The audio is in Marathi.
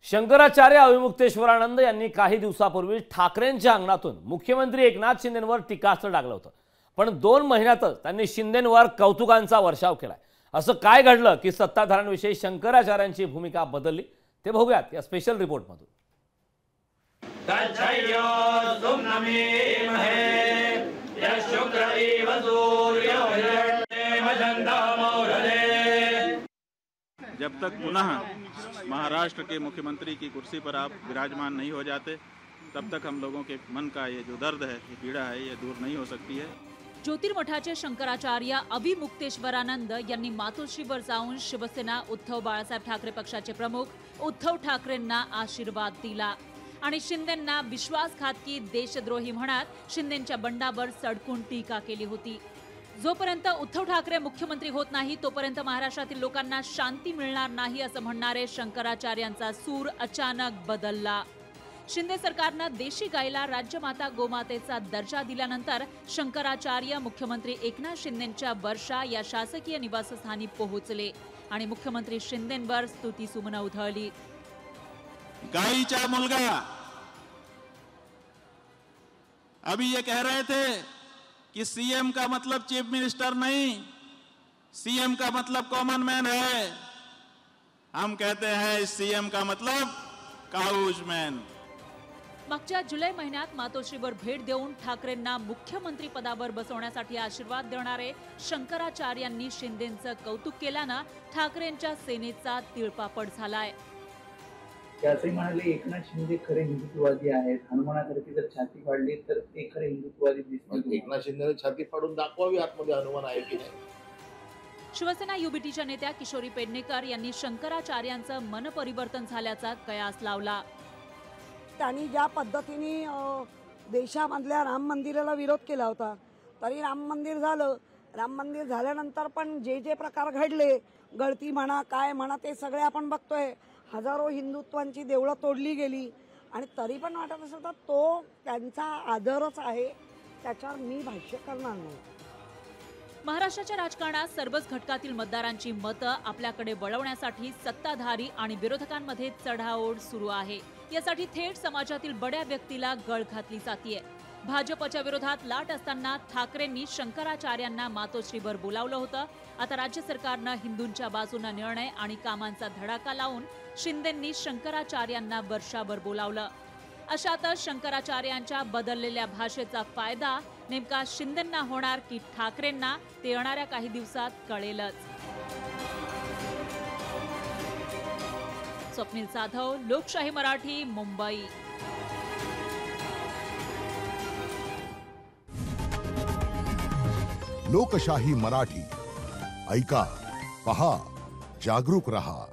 शंकराचार्य अविमुक्तेश्वरानंद यांनी काही दिवसापूर्वी ठाकरेंच्या अंगणातून मुख्यमंत्री एकनाथ शिंदेंवर टीकास्त्र टाकलं होतं। पण 2 महिन्यातच त्यांनी शिंदेंवर कौतुकांचा वर्षाव केलाय। असं काय घडलं की सत्ताधाऱ्यांविषयी शंकराचार्यांची भूमिका बदलली ते बघूयात या स्पेशल रिपोर्टमधून। जब तक पुनः महाराष्ट्र के मुख्यमंत्री की कुर्सी पर आप विराजमान नहीं हो जाते, तब तक हम लोगों के मन का ये जो दर्द है, ये पीड़ा है, ये दूर नहीं हो सकती है। ज्योतिर्मठाचे शंकराचार्य अविमुक्तेश्वरानंद यांनी मातोश्रीवर जाऊन शिवसेना उद्धव बाळासाहेब ठाकरे पक्षाचे प्रमुख उद्धव ठाकरेंना आशीर्वाद दिला आणि शिंदेंना विश्वासघातकी देशद्रोही म्हणत शिंदेंच्या बंडावर सडकून टीका केली होती। जोपर्यंत उद्धव ठाकरे मुख्यमंत्री होत नाही तोपर्यंत महाराष्ट्रातील लोकांना शांती मिळणार नाही असं म्हणणारे शंकराचार्यांचा सूर अचानक बदलला। शिंदे सरकारनं देशी गायला राज्यमाता गोमातेचा दर्जा दिल्यानंतर शंकराचार्य मुख्यमंत्री एकनाथ शिंदेंच्या वर्षा या शासकीय निवासस्थानी पोहोचले आणि मुख्यमंत्री शिंदेंवर स्तुतीसुमनं उधळली। गायीचा मुलगा अभी ये कह रहे थे कि सीएम का मतलब चीफ मिनिस्टर नहीं, सीएम का मतलब कॉमन मैन है। हम कहते हैं सीएम का मतलब काउज मैन। मागच्या जुलै महिन्यात मातोश्रीवर भेट देऊन ठाकरेंना मुख्यमंत्री पदावर बसवण्यासाठी आशीर्वाद देणारे शंकराचार्यांनी शिंदेंचं कौतुक केल्यानं ठाकरेंच्या सेनेचा तिळपापड झालाय। त्याचे म्हणाले एकनाथ शिंदे खरे हिंदुत्ववादी आहेत, हनुमानासारखी जर छाती फाडली तर ते खरे हिंदुत्ववादी दिसतील। एकनाथ शिंदेने छाती फाडून दाखवावी आतमध्ये हनुमान आहे की नाही। शिवसेना युबीटीच्या नेत्या किशोरी पेडणेकर यांनी शंकराचार्यांचं मनपरिवर्तन झाल्याचा कयास लावला। त्यांनी ज्या पद्धतीने देशामधल्या राम मंदिराला विरोध केला होता, तरी राम मंदिर झालं, राम मंदिर झाल्यानंतर पण जे जे प्रकार घडले, गळती म्हणा काय म्हणा ते सगळे आपण बघतोय। हजारो हिंदुत्वांची देवळं तोडली गेली आणि तरी पण वाटत असेल तर तो त्यांचा आदरच आहे, त्याच्यावर मी भाष्य करणार नाही। महाराष्ट्राच्या राजकारणात सर्वच घटकातील मतदारांची मतं आपल्याकडे वळवण्यासाठी सत्ताधारी आणि विरोधकांमध्ये चढाओढ सुरू आहे। यासाठी थेट समाजातील बड्या व्यक्तीला गळ घातली जातीये। भाजपच्या विरोधात लाट असताना ठाकरेंनी शंकराचार्यांना मातोश्रीवर बोलावलं होतं। आता राज्य सरकारनं हिंदूंच्या बाजूने निर्णय आणि कामांचा धडाका लावून शिंदेंनी शंकराचार्यांना वर्षावर बोलावलं। अशातच शंकराचार्यांच्या बदललेल्या भाषेचा फायदा नेमका शिंदेंना होणार की ठाकरेंना ते येणाऱ्या काही दिवसात कळेलच। स्वप्नील जाधव, लोकशाही मराठी, मुंबई। लोकशाही मराठी ऐका, पहा, जागरूक रहा।